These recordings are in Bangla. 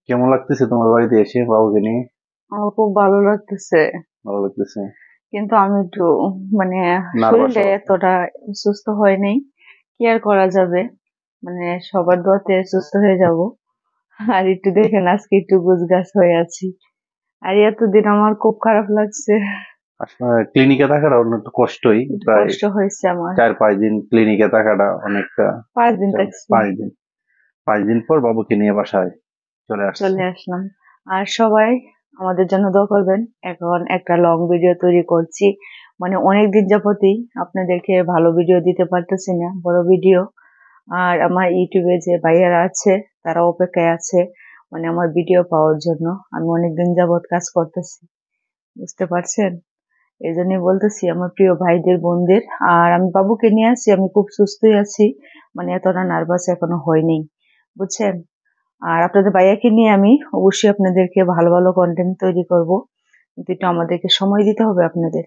কেমন লাগতেছে তোমার বাড়িতে এসে বাবুকে নিয়ে? আমার খুব ভালো লাগতেছে। ভালো লাগতেছে। কিন্তু আমি একটু মানে নার্ভাস শরীরটা অবস্থা। এতটা সুস্থ হয় নাই। কি আর করা যাবে? মানে সবার দোয়াতে সুস্থ হয়ে যাব। আর একটু দেখেন আজকে একটু গুজগাছ হয়ে আছি। আর এতদিন আমার খুব খারাপ লাগছে। আসলে ক্লিনিকে থাকাটা অনেক একটু কষ্টই, একটু প্রায় কষ্ট হয়েছে আমার। 4-5 দিন ক্লিনিকে থাকাটা অনেকটা 5 দিন চাপ। থাকছি। 5 দিন, 5 দিন পর বাবুকে নিয়ে বাসায় চলে আসছে। চলে আসলাম। আর সবাই আমাদের জন্য দোয়া করবেন। এখন একটা লং ভিডিও তৈরি করছি। মানে অনেকদিন যাবতই আপনাদেরকে ভালো ভিডিও দিতে পারতেছি না, বড় ভিডিও। আর আমার ইউটিউবে যে ভাইয়ারা আছে তারা অপেক্ষায় আছে মানে আমার ভিডিও পাওয়ার জন্য। আমি অনেকদিন যাবত কাজ করতেছি, বুঝতে পারছেন? এই জন্যই বলতেছি আমার প্রিয় ভাইদের বোনদের। আর আমি বাবুকে নিয়ে আসছি, আমি খুব সুস্থই আছি, মানে এতটা নার্ভাস এখনো হয়নি, বুঝছেন? আর আপনাদের ভাইয়াকে নিয়ে আমি অবশ্যই আপনাদেরকে ভালো ভালো কন্টেন্ট তৈরি করব, কিন্তু একটু আমাদেরকে সময় দিতে হবে আপনাদের,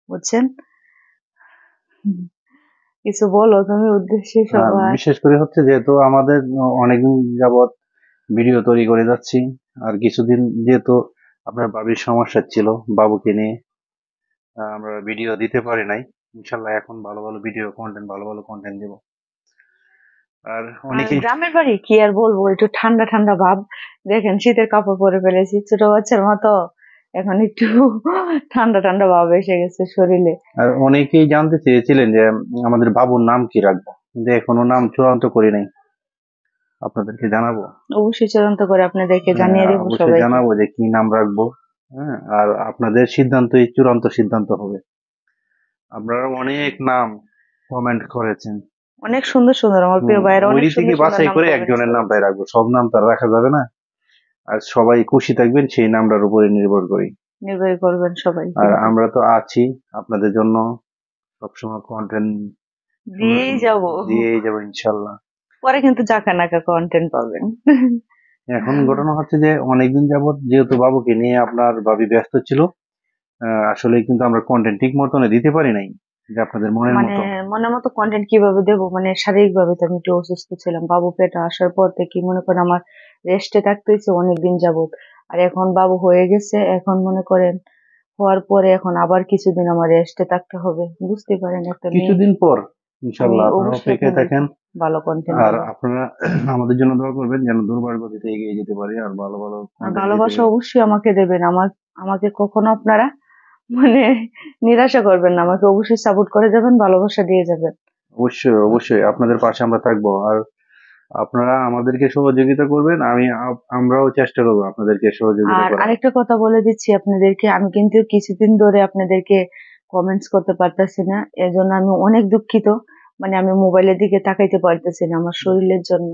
বুঝছেন? হুম, কিছু বলো তুমি উদ্দেশ্যে আর সবার। বিশেষ করে হচ্ছে যেহেতু আমাদের অনেকদিন যাবত ভিডিও তৈরি করে যাচ্ছি, আর কিছুদিন যেহেতু আপনার বাবির সমস্যা ছিল বাবুকে নিয়ে, আমরা ভিডিও দিতে পারি নাই। ইনশাল্লাহ এখন ভালো ভালো ভিডিও কন্টেন্ট, ভালো ভালো কন্টেন্ট দেবো। আর আর অনেকেই গ্রামের বাড়ি কি আর বলবো, একটু ঠান্ডা ঠান্ডা ভাব। দেখেন শীতের কাপড় পরে ফেলেছি ছোট বাচ্চার মতো। এখন একটু ঠান্ডা ঠান্ডা ভাব এসে গেছে শরীরে। অনেকেই জানতে চেয়েছিলেন যে আমাদের বাবুর নাম কি রাখবো, কিন্তু এখনো নাম চূড়ান্ত করি নাই। আপনাদেরকে জানাবো। অবশ্যই চূড়ান্ত করে আপনাদেরকে হ্যাঁ, জানিয়ে দেবো অবশ্যই সবাইকে। জানাবো যে কি নাম রাখবো। হ্যাঁ, আর আপনাদের সিদ্ধান্তই চূড়ান্ত সিদ্ধান্ত হবে। আপনারা অনেক নাম কমেন্ট করেছেন। অনেক সুন্দর সুন্দর, আমার প্রিয় ভাইয়েরা ওই অনেক দিক থেকে সুন্দর সুন্দর বাছাই নাম করে কমেন্টস একজনের করেছে। নামটাই রাখবো, সব নাম তার রাখা যাবে না। আর সবাই খুশি থাকবেন সেই নামটার উপরে নির্ভর করি। নির্ভর করবেন সবাই আর কিন্তু। আমরা তো আছি আপনাদের জন্য, সবসময় কন্টেন্ট দিয়েই যাব। দিয়েই যাবো ইনশাল্লাহ। পরে কিন্তু জাকা নাকা কন্টেন্ট পাবেন। এখন ঘটনা হচ্ছে যে অনেকদিন যাবত যেহেতু বাবুকে নিয়ে আপনার ভাবি ব্যস্ত ছিল, আসলে কিন্তু আমরা কন্টেন্ট ঠিক মতন দিতে পারি নাই, যে আপনাদের মনের মানে মতো। মনের মতো কন্টেন্ট কিভাবে দেবো, মানে শারীরিক ভাবে তো আমি একটু অসুস্থ ছিলাম, বাবু পেটে আসার পর থেকে মনে করেন আমার রেস্টে থাকতে হয়েছে অনেকদিন যাবত। আর এখন বাবু হয়ে গেছে, এখন মনে করেন হওয়ার পরে এখন আবার কিছুদিন আমার রেস্টে থাকতে হবে, বুঝতে পারেন একটা মেয়ে। কিছুদিন পর আমি ইনশাল্লাহ আপনারা অবশ্যই অপেক্ষায় আপনাদেরকে থাকেন। ভালো কন্টেন্ট আর দিব। আপনারা আমাদের জন্য দোয়া করবেন যেন দুর্বার গতিতে এগিয়ে যেতে পারি, আর ভালো ভালো আর কন্টেন্ট দিতে ভালোবাসা পারি। অবশ্যই আমাকে দেবেন। আমাকে কখনো আপনারা মানে নিরাশা করবেন না, আমাকে অবশ্যই সাপোর্ট করে যাবেন, ভালোবাসা দিয়ে যাবেন। অবশ্যই অবশ্যই আপনাদের পাশে আমরা থাকবো। আর আপনারা আমাদেরকে সহযোগিতা করবেন, আমরাও চেষ্টা করবো আপনাদেরকে সহযোগিতা আর করার। আরেকটা কথা বলে দিচ্ছি আপনাদেরকে, আমি কিন্তু কিছুদিন ধরে আপনাদেরকে কমেন্টস করতে পারতেছি না, এর জন্য আমি অনেক দুঃখিত। মানে আমি মোবাইলের দিকে তাকাইতে পারতেছি না আমার শরীরের জন্য।